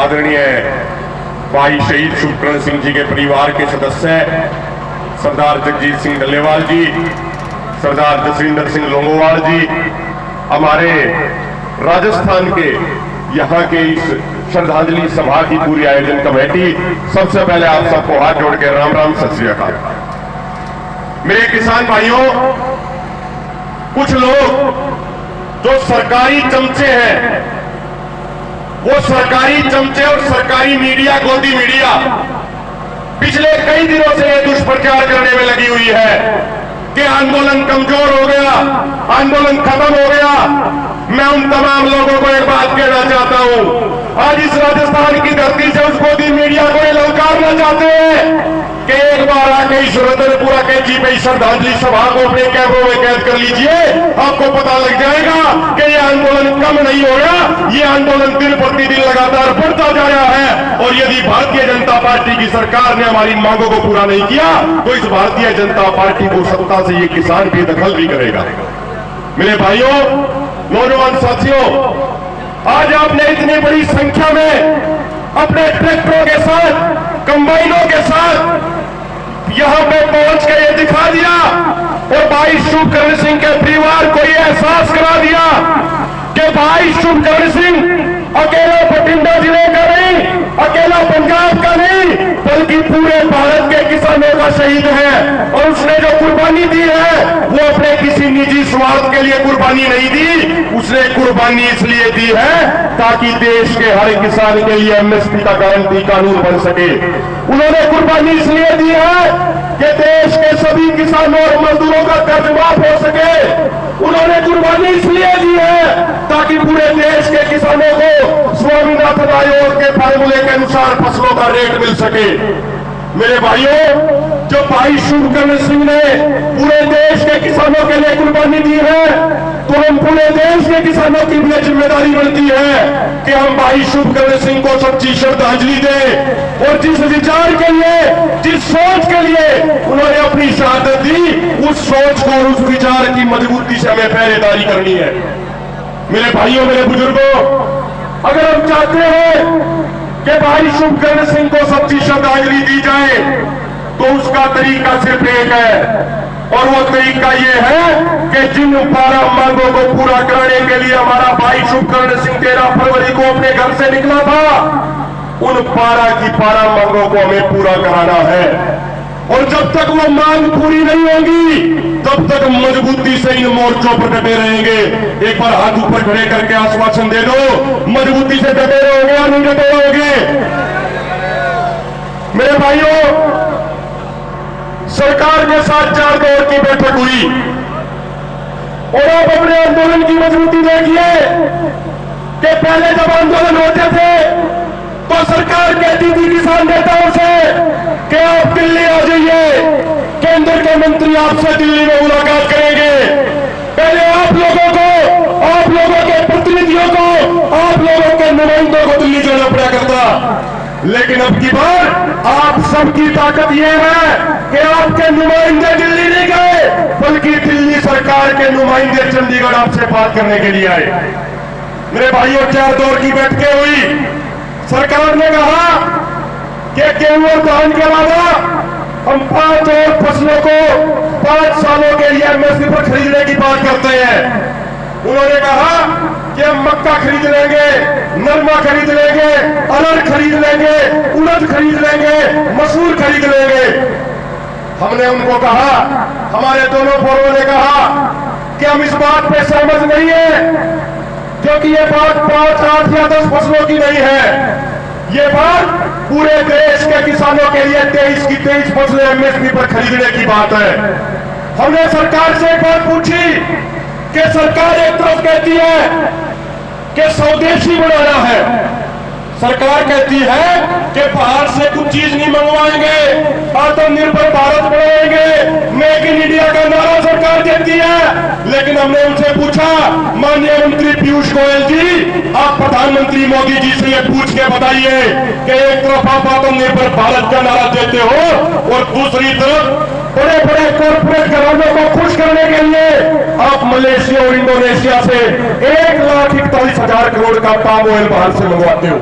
आदरणीय भाई शहीद शुभकरण सिंह जी के परिवार के सदस्य सरदार जगजीत सिंह डल्लेवाल जी, सरदार जसविंदर सिंह लोंगोवाल जी, हमारे राजस्थान के यहाँ के इस श्रद्धांजलि सभा की पूरी आयोजन कमेटी, सबसे पहले आप सबको हाथ जोड़ के राम राम सत श्री अकाल। मेरे किसान भाइयों, कुछ लोग जो सरकारी चमचे हैं, वो सरकारी चमचे और सरकारी मीडिया, गोदी मीडिया पिछले कई दिनों से ये दुष्प्रचार करने में लगी हुई है कि आंदोलन कमजोर हो गया, आंदोलन खत्म हो गया। मैं उन तमाम लोगों को एक बात कहना चाहता हूं, आज इस राजस्थान की धरती से उस गोदी मीडिया को ये ललकारना चाहते हैं कि एक बार आके इस रतनपुरा के जी पे श्रद्धांजलि सभा को अपने कैमरों में कैद कर लीजिए, आपको पता लग जाएगा कि ये आंदोलन कम नहीं हो रहा, ये आंदोलन दिन प्रतिदिन लगातार बढ़ता जा रहा है। और यदि भारतीय जनता पार्टी की सरकार ने हमारी मांगों को पूरा नहीं किया तो इस भारतीय जनता पार्टी को सत्ता से ये किसान बेदखल भी करेगा। मेरे भाइयों, नौजवान साथियों, आज आपने इतनी बड़ी संख्या में अपने ट्रैक्टरों के साथ, कंबाइनों के साथ यहां पे पहुंच के ये दिखा दिया और भाई शुभकरण सिंह के परिवार को ये एहसास करा दिया कि भाई शुभकरण सिंह अकेला बठिंडा जिले का नहीं, अकेला पंजाब का नहीं, बल्कि पूरे भारत के किसानों का शहीद है। और उसने जो कुर्बानी दी है वो अपने किसी निजी स्वार्थ के लिए कुर्बानी नहीं दी, उसने कुर्बानी इसलिए दी है ताकि देश के हर किसान के लिए एमएसपी का गारंटी कानून बन सके। उन्होंने कुर्बानी इसलिए दी है कि देश के सभी किसानों और मजदूरों का कर्ज माफ हो सके। उन्होंने कुर्बानी इसलिए दी है ताकि पूरे देश के किसानों को स्वामीनाथन आयोग के फार्मूले के अनुसार फसलों का रेट मिल सके। मेरे भाइयों, जो भाई शुभकरण सिंह ने पूरे देश के किसानों के लिए कुर्बानी दी है, तो हम पूरे देश के किसानों की भी जिम्मेदारी बनती है कि हम भाई शुभकरण सिंह को सच्ची श्रद्धांजलि दें। और जिस विचार के लिए, जिस सोच के लिए उन्होंने अपनी शहादत दी, उस सोच को और उस विचार की मजबूती से हमें पहरेदारी करनी है। मेरे भाइयों, मेरे बुजुर्गों, अगर हम चाहते हैं कि भाई शुभकरण सिंह को सच्ची श्रद्धांजलि दी जाए तो उसका तरीका सिर्फ एक है, और वो तरीका ये है कि जिन 12 मांगों को पूरा करने के लिए हमारा भाई शुभकरण सिंह 13 फरवरी को अपने घर से निकला था, उन 12 की 12 मांगों को हमें पूरा कराना है। और जब तक वो मांग पूरी नहीं होगी तब तक मजबूती से इन मोर्चों पर डटे रहेंगे। एक बार हाथ ऊपर खड़े करके आश्वासन दे दो, मजबूती से डटे रहोगे या नहीं डटे रहोगे? मेरे भाइयों, सरकार के साथ 4 दौर की बैठक हुई और आप अपने आंदोलन की मजबूती देखिए कि पहले जब आंदोलन होते थे तो सरकार कहती थी किसान नेताओं से कि आप दिल्ली आ जाइए, केंद्र के मंत्री आपसे दिल्ली में मुलाकात करेंगे। पहले आप लोगों के प्रतिनिधियों को, आप लोगों के नुमाइंदों को दिल्ली जाना पड़ा करता। लेकिन अब की बार आप सबकी ताकत यह है कि आपके नुमाइंदे दिल्ली नहीं गए, बल्कि दिल्ली सरकार के नुमाइंदे चंडीगढ़ आपसे बात करने के लिए आए। मेरे भाइयों, 4 दौर की बैठकें हुई। सरकार ने कहा कि गेहूं और धान के अलावा हम 5 और फसलों को 5 सालों के लिए एमएसपी पर खरीदने की बात करते हैं। उन्होंने कहा कि हम मक्का खरीद लेंगे, नरमा खरीद लेंगे, अरहर खरीद लेंगे, उड़द खरीद लेंगे, मसूर खरीद लेंगे। हमने उनको कहा, हमारे दोनों फोरमों ने कहा कि हम इस बात पे सहमत नहीं है, क्योंकि ये बात 5, 8 या 10 फसलों की नहीं है। ये बात पूरे देश के किसानों के लिए 23 की 23 फसलें एमएसपी पर खरीदने की बात है। हमने सरकार से एक बात पूछी कि सरकार एक तरफ कहती है कि स्वदेशी बनाना है, सरकार कहती है कि बाहर से कुछ चीज नहीं मंगवाएंगे, आत्मनिर्भर भारत बनाएंगे, मेक इन इंडिया का नारा सरकार देती है। लेकिन हमने उनसे पूछा, माननीय मंत्री पीयूष गोयल जी, आप प्रधानमंत्री मोदी जी से ये पूछ के बताइए कि एक तरफ आप आत्मनिर्भर भारत का नारा देते हो और दूसरी तरफ बड़े बड़े कॉर्पोरेट घरानों को खुश करने के लिए आप मलेशिया और इंडोनेशिया से 1,41,000 करोड़ का पाम ऑयल बाहर से मंगवाते हो।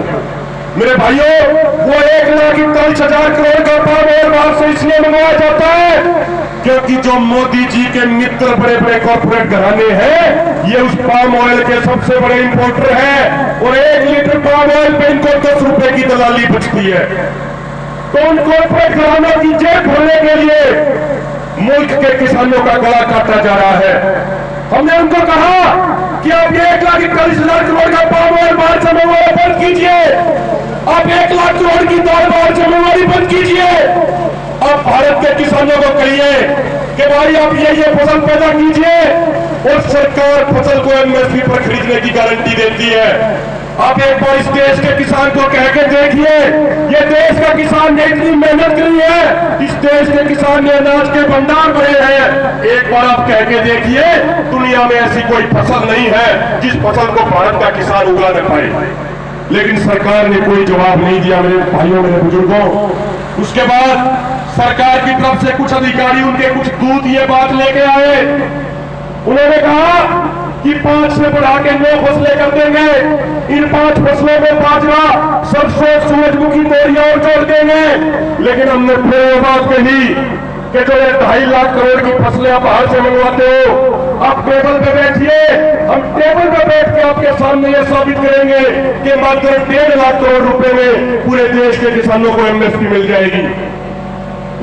मेरे भाइयों, वो 1,41,000 करोड़ का पाम ऑयल बाहर से इसलिए मंगवाया जाता है क्योंकि जो मोदी जी के मित्र बड़े बड़े कॉर्पोरेट घराने हैं, ये उस पाम ऑयल के सबसे बड़े इंपोर्टर हैं और 1 लीटर पाम ऑयल पे इनको 10 रुपए की दलाली बचती है। तो उन कॉर्पोरेट घरानों की जेब भरने के लिए मुल्क के किसानों का गला काटा जा रहा है। हमने उनको कहा कि आप 1,41,000 करोड़ का पाम ऑयल बाहर से मंगवाना बंद कीजिए, आप 1 लाख करोड़ की दाल बाहर से मंगवानी बंद कीजिए। आप भारत के किसानों को कहिए कि भाई आप ये फसल पैदा कीजिए और सरकार फसल को एमएसपी पर खरीदने की गारंटी देती है। आप एक बार इस देश के किसान को कह के देखिए, ये देश का किसान ने इतनी मेहनत करी है, इस देश के किसान ने अनाज के भंडार भरे हैं। एक बार आप कह के देखिए, दुनिया में ऐसी कोई फसल नहीं है जिस फसल को भारत का किसान उगा न पाए। लेकिन सरकार ने कोई जवाब नहीं दिया मेरे भाइयों, मेरे बुजुर्गों। उसके बाद सरकार की तरफ से कुछ अधिकारी, उनके कुछ दूत ये बात लेके आए, उन्होंने कहा कि 5 से बढ़ा के 9 फसलें कर देंगे, इन 5 फसलों में बाजरा, सरसों, सूरजमुखी, तोरियां और जोड़ देंगे। लेकिन हमने फिर ये बात कही कि जो ये 2.5 लाख करोड़ की फसलें आप बाहर से मंगवाते हो, आप टेबल पे बैठिए, हम टेबल पे बैठ के आपके सामने ये साबित करेंगे कि मात्र 1.5 लाख करोड़ रुपए में पूरे देश के किसानों को एमएसपी मिल जाएगी।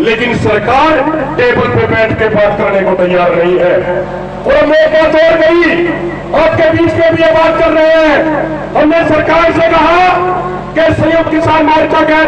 लेकिन सरकार टेबल पे बैठ के बात करने को तैयार नहीं है। और हमने एक बात और कही, आपके बीच में भी ये बात कर रहे हैं, हमने सरकार से कहा कि संयुक्त किसान मोर्चा का